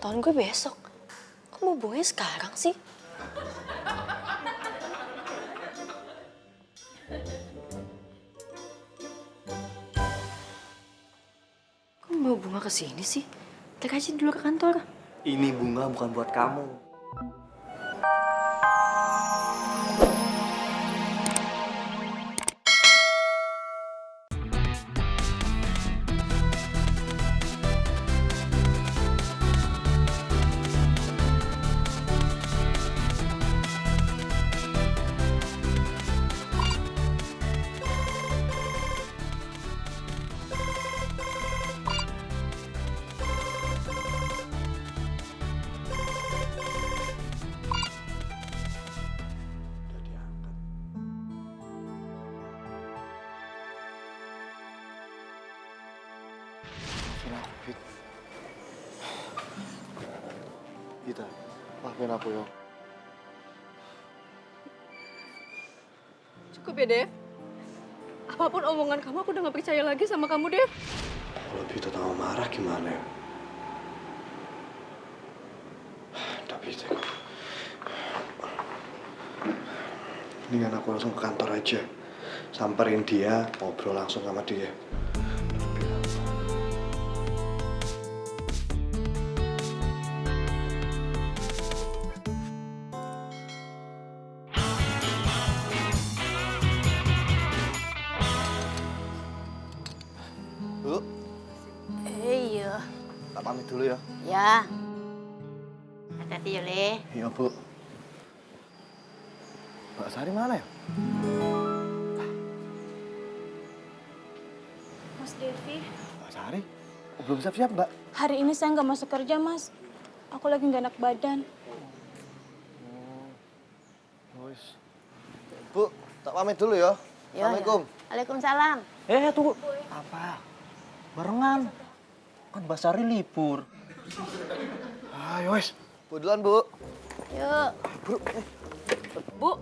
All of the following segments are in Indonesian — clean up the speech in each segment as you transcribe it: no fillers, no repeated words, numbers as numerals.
tahun gue besok. Kok mau bunganya sekarang sih? Kok mau bunga ke sini sih? Take aja dulu ke kantor. Ini bunga bukan buat kamu. Maafin aku, Fit. Gita, maafin aku ya. Cukup ya, Dev. Apapun omongan kamu, aku udah gak percaya lagi sama kamu, Dev. Kalau Vita tambah marah gimana ya? Tapi mendingan aku langsung ke kantor aja. Samperin dia, ngobrol langsung sama dia. Bu, Iya. tak pamit dulu ya. Ya. Hati-hati ya, Le. Iya, Bu. Mbak Sari mana ya? Mas Devi, Mbak Sari? Oh, belum siap-siap, Mbak. hari ini saya nggak masuk kerja, Mas. Aku lagi nggak enak badan. Wis. Bu, tak pamit dulu ya. Ya, Assalamualaikum. ya. Waalaikumsalam. Tunggu. Apa? Barengan. Kan Basari libur. Ayo, wis. Bu duluan, Bu. Yuk. Bu,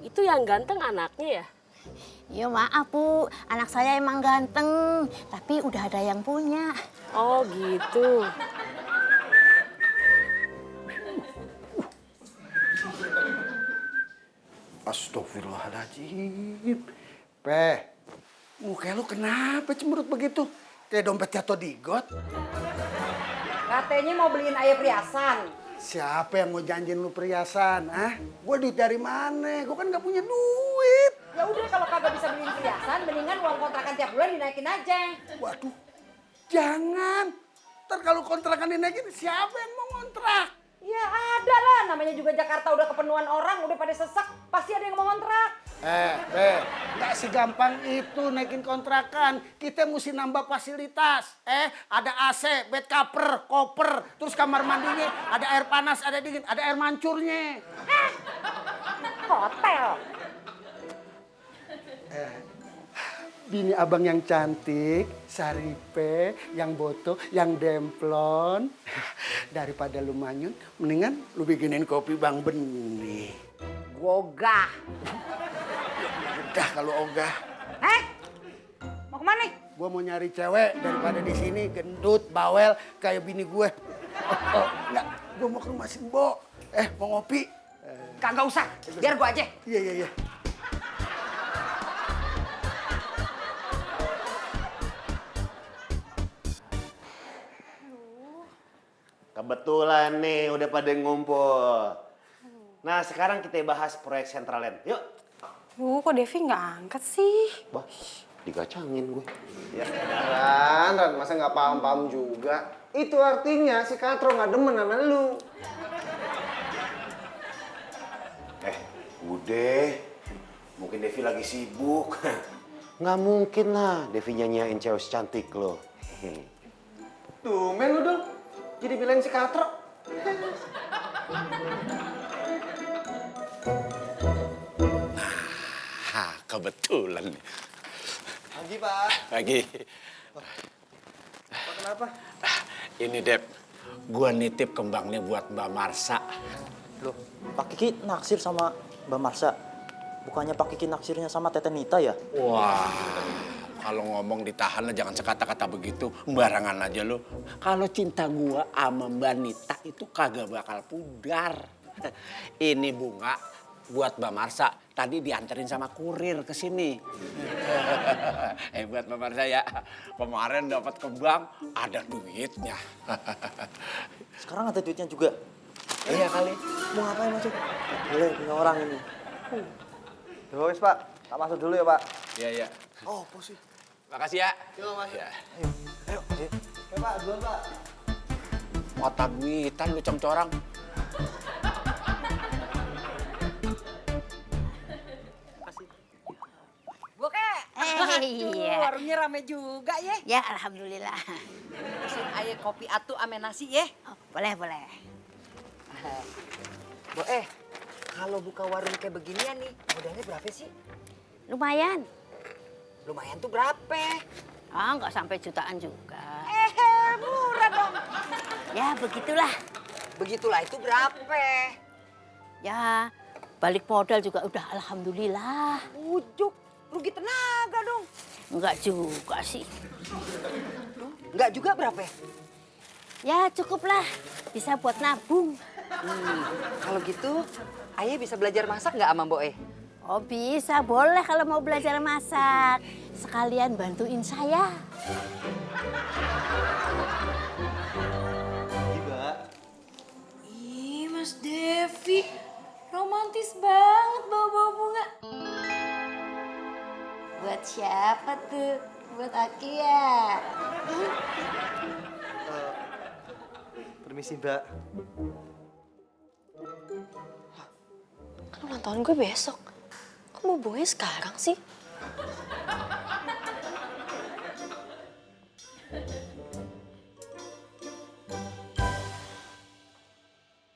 itu yang ganteng anaknya ya? Ya maaf, Bu. Anak saya emang ganteng, tapi udah ada yang punya. Oh gitu. Astagfirullahaladzim. Peh, muka lu kenapa cemberut begitu? Kayak dompet jatuh di got. Katanya mau beliin ayah perhiasan. Siapa yang mau janjiin lu perhiasan? Ah, gue duit dari mana? Gue kan gak punya duit. Ya udah kalau kagak bisa beliin perhiasan, mendingan uang kontrakan tiap bulan dinaikin aja. Waduh, jangan. Ntar kalau kontrakan dinaikin, siapa yang mau ngontrak? Ya ada lah, namanya juga Jakarta udah kepenuhan orang, udah pada sesek, pasti ada yang mau ngontrak. Nggak segampang itu naikin kontrakan. Kita mesti nambah fasilitas. Ada AC, bed cover, koper, terus kamar mandinya, ada air panas, ada dingin, ada air mancurnya. Hotel. Bini abang yang cantik, Saripe, yang boto, yang demplon. Daripada lu manyun, mendingan lu bikinin kopi Bang Beni. Gogah. Udah kalau ogah. Mau kemana? Gua mau nyari cewek daripada di sini gendut, bawel kayak bini gue. Enggak, gua mau ke rumah Simbo. Mau ngopi. Kagak usah, biar gua aja. Iya. Kebetulan nih udah pada ngumpul. Nah sekarang kita bahas proyek Centraland. Yuk. Kok Devi nggak angkat sih? Bah, digacangin gue. Ya Ran, masa nggak paham-paham juga? Itu artinya si Katro nggak demen sama lu. Udah. Mungkin Devi lagi sibuk. Nggak mungkin lah Devi nyanyiin cewek cantik lo. Tuh, men lu dong. Jadi bilang si Katro. Kebetulan. Pagi, Pak. Pagi. Pak, kenapa? Ini Dep, gua nitip kembangnya buat Mbak Marsa. Loh, Pak Kiki naksir sama Mbak Marsa. Bukannya Pak Kiki naksirnya sama Tete Nita ya? Wah, Kalau ngomong ditahan lah, jangan sekata-kata begitu. Barangan aja lo. Kalau cinta gua sama Mbak Nita itu kagak bakal pudar. Ini bunga buat Mbak Marsa. Tadi dianterin sama kurir ke sini. Buat Mbak Marsa ya. Kemarin dapat kembang, ada duitnya. Sekarang ada duitnya juga. Iya kali. Mau ngapain masuk? Boleh punya orang ini. Ya wis Pak, tak masuk dulu ya Pak. Iya, iya. Oh, posisi. Makasih ya. Yo, Mas. Ya. Ayo, Ayo Pak, duluan Pak. Mata duitan lu corang. Boke. Iya. Warungnya rame juga ya. Ya, alhamdulillah. Pesan aye kopi atu ame nasi ya. Oh, boleh, boleh. Kalau buka warung kayak beginian nih, modalnya berapa sih? Lumayan. Lumayan tuh berapa? Ah, nggak sampai jutaan juga. Murah dong. Ya, begitulah. Begitulah itu berapa? Ya, balik modal juga udah alhamdulillah. Ujuk, rugi tenaga dong. Enggak juga sih. Enggak juga berapa? Ya, cukuplah. Bisa buat nabung. Kalau gitu, ayah bisa belajar masak nggak sama Mbok? Oh, bisa. Boleh kalau mau belajar masak. Sekalian bantuin saya. Mbak. Ih, Mas Devi. Romantis banget bawa-bawa bunga. Buat siapa tuh? Buat Aki ya? Permisi Mbak. Kan ulang tahun gue besok. Kok mau bunganya sekarang sih?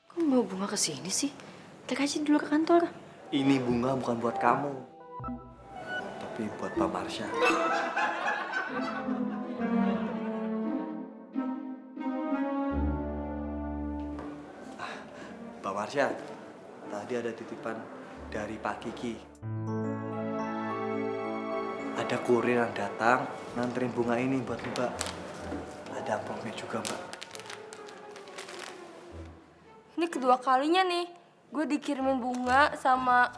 Kok mau bunga ke sini sih? Take aja dulu ke kantor. Ini bunga bukan buat kamu. Tapi buat Mbak Marsha. Mbak Marsha, tadi ada titipan dari Pak Kiki. Ada kurir yang datang nganterin bunga ini buat Mbak. Ada amplopnya juga, Mbak. Ini kedua kalinya nih, gue dikirimin bunga sama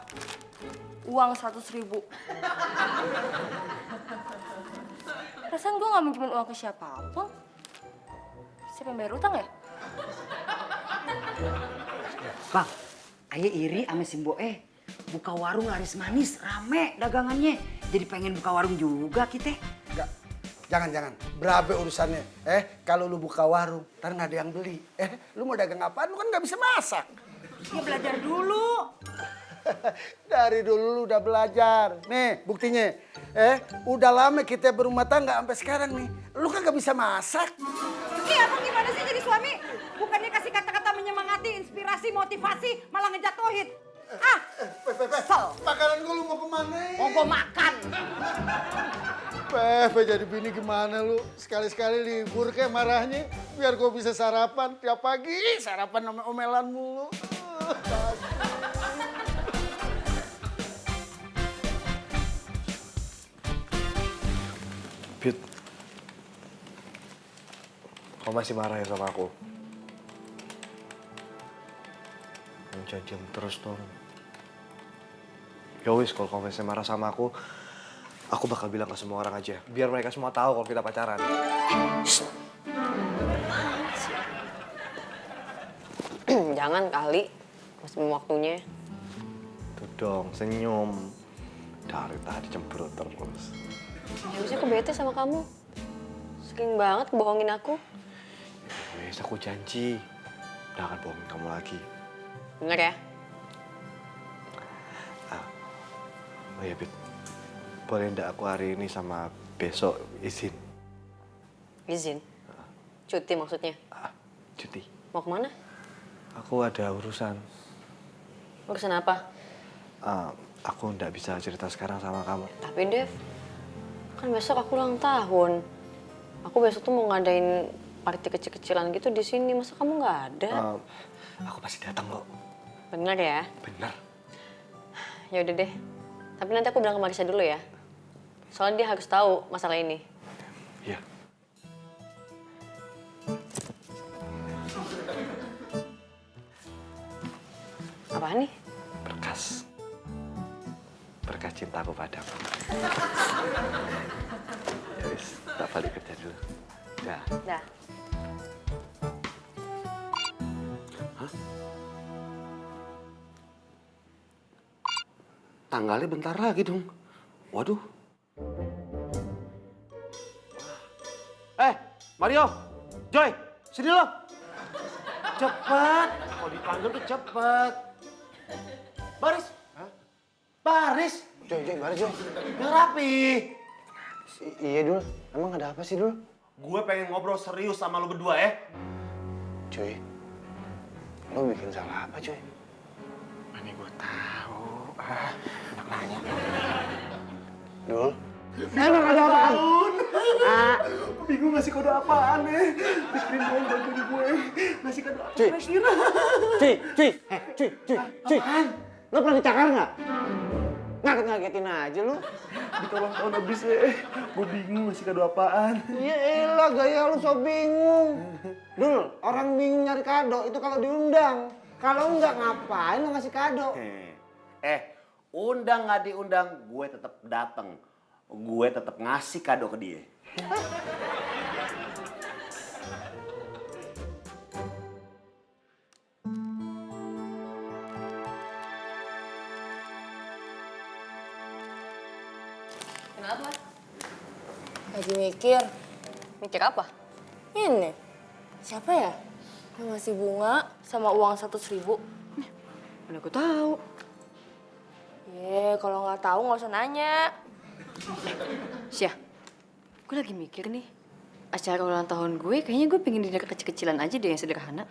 uang 100.000. Perasaan gue gak minjemin uang ke siapapun. Siapa yang bayar utang ya? Bang, ayah iri sama si Mbok buka warung laris manis, rame dagangannya. Jadi pengen buka warung juga kita. Enggak, jangan. Berapa urusannya? Kalau lu buka warung, ntar nggak ada yang beli. Lu mau dagang apaan? Lu kan nggak bisa masak. Ya belajar dulu. Dari dulu lu udah belajar. Nih buktinya. Udah lama kita berumah tangga sampai sekarang nih. Lu kan nggak bisa masak. Abang gimana sih jadi suami? Bukannya kasih kata-kata menyemangati, inspirasi, motivasi, malah ngejatuhin. Kesel. Makanan gue lu mau kemana? Mau gue makan. Jadi bini gimana lu? Sekali-sekali libur kayak marahnya. Biar gue bisa sarapan tiap pagi. Sarapan sama omelan mulu. Pit, kau masih marah ya sama aku? Jangan diam terus dong. Ya wis, kalau kau masih marah sama aku bakal bilang ke semua orang aja. Biar mereka semua tahu kalau kita pacaran. Jangan kali, masih belum waktunya. Tuh dong, senyum. Dari tadi cemberut terus. Harusnya aku bete sama kamu. Sering banget bohongin aku. Ya wis, aku janji. Udah akan bohongin kamu lagi. Bener ya? Oh iya, Pit. Boleh ndak aku hari ini sama besok izin? Izin? Cuti maksudnya? Cuti. Mau kemana? Aku ada urusan. Urusan apa? Aku ndak bisa cerita sekarang sama kamu. Tapi Dev, kan besok aku ulang tahun. Aku besok tuh mau ngadain party kecil-kecilan gitu di sini. Masa kamu nggak ada? Aku pasti datang kok. Bener ya? Bener. Ya udah deh. Tapi nanti aku bilang ke Marisa dulu ya. Soalnya dia harus tahu masalah ini. Iya. Apaan nih? Berkas. Berkas cintaku padamu. Ya wis, tak balik kerja dulu. Dah. Dah. Tanggalnya bentar lagi dong. Waduh. Mario, Joy, sini lo. Cepet. Kalau dipanggil tuh cepet. Baris. Hah? Baris. Joy, baris Joy. Biar rapi. Iya Dul, emang ada apa sih Dul? Gue pengen ngobrol serius sama lo berdua ya. Cuy, lo bikin salah apa cuy? Mana gue tahu. Enak nanya. Dul? Emang ada apaan? Bingung ngasih kode apaan nih. Pikirin dong bantuin gue. Ngasih kode apa Cuy. kira-kira. Cuy. Lo pernah dicakar nggak? Ngagetin aja lu. Di ulang tahun abis ya. Gue bingung ngasih kado apaan. Iya elah, gaya lu so bingung. Dul, orang bingung nyari kado itu kalau diundang. Kalau enggak ngapain lo ngasih kado? Undang nggak diundang, gue tetap dateng. Gue tetap ngasih kado ke dia. Kenapa? Lagi mikir. Mikir apa? Ini, siapa ya? Yang ngasih bunga sama uang 100.000. Mana gue tahu. Kalau nggak tahu nggak usah nanya. Syah, gue lagi mikir nih. Acara ulang tahun gue, kayaknya gue pengen dinner kecil-kecilan aja deh yang sederhana.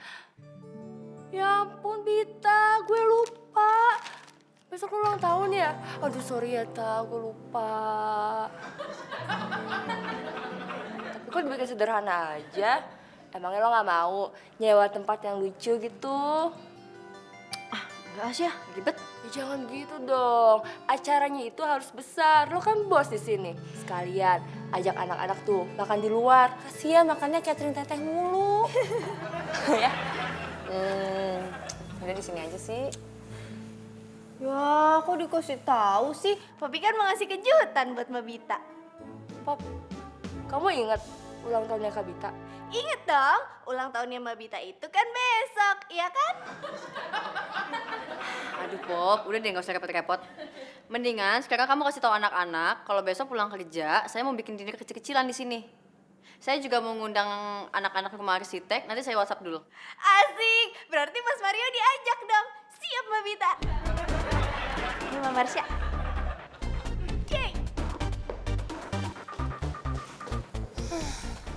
Ya ampun Bita, gue lupa. Besok lu ulang tahun ya? Aduh sorry ya Ta, gue lupa. Tapi kok dibikin sederhana aja? Emangnya lo gak mau nyewa tempat yang lucu gitu? Enggak Syah, ribet. Ya jangan gitu dong. Acaranya itu harus besar. Lo kan bos di sini. Sekalian ajak anak-anak tuh makan di luar. Kasian makannya catering teteh mulu. Ya. Udah di sini aja sih. Ya, kok dikasih tahu sih? Papi kan mau ngasih kejutan buat Mbak Bita. Pop, kamu ingat ulang tahunnya Kak Bita? Ingat dong, ulang tahunnya Mbak Bita itu kan besok, iya kan? Aduh Pop, udah deh gak usah repot-repot. Mendingan sekarang kamu kasih tahu anak-anak kalau besok pulang kerja, saya mau bikin dinner kecil-kecilan di sini. Saya juga mau ngundang anak-anak rumah arsitek, nanti saya WhatsApp dulu. Asik, berarti Mas Mario diajak dong. Siap Mbak Bita. Ini Mbak Marsha. Oke.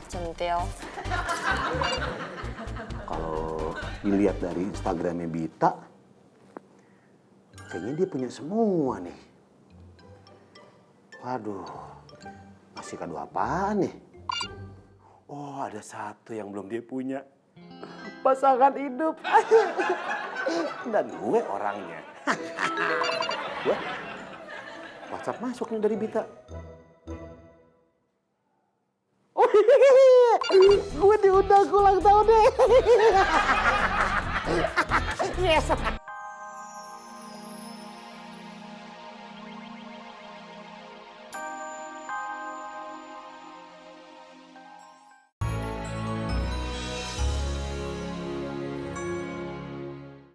Centil. Kalau dilihat dari Instagramnya Bita, kayaknya dia punya semua nih. Waduh, masih kado apaan nih? Oh, ada satu yang belum dia punya. Pasangan hidup. Dan gue orangnya. Gue WhatsApp masuk nih dari Bita. Oh, gue diundang ulang tahun deh. Yes.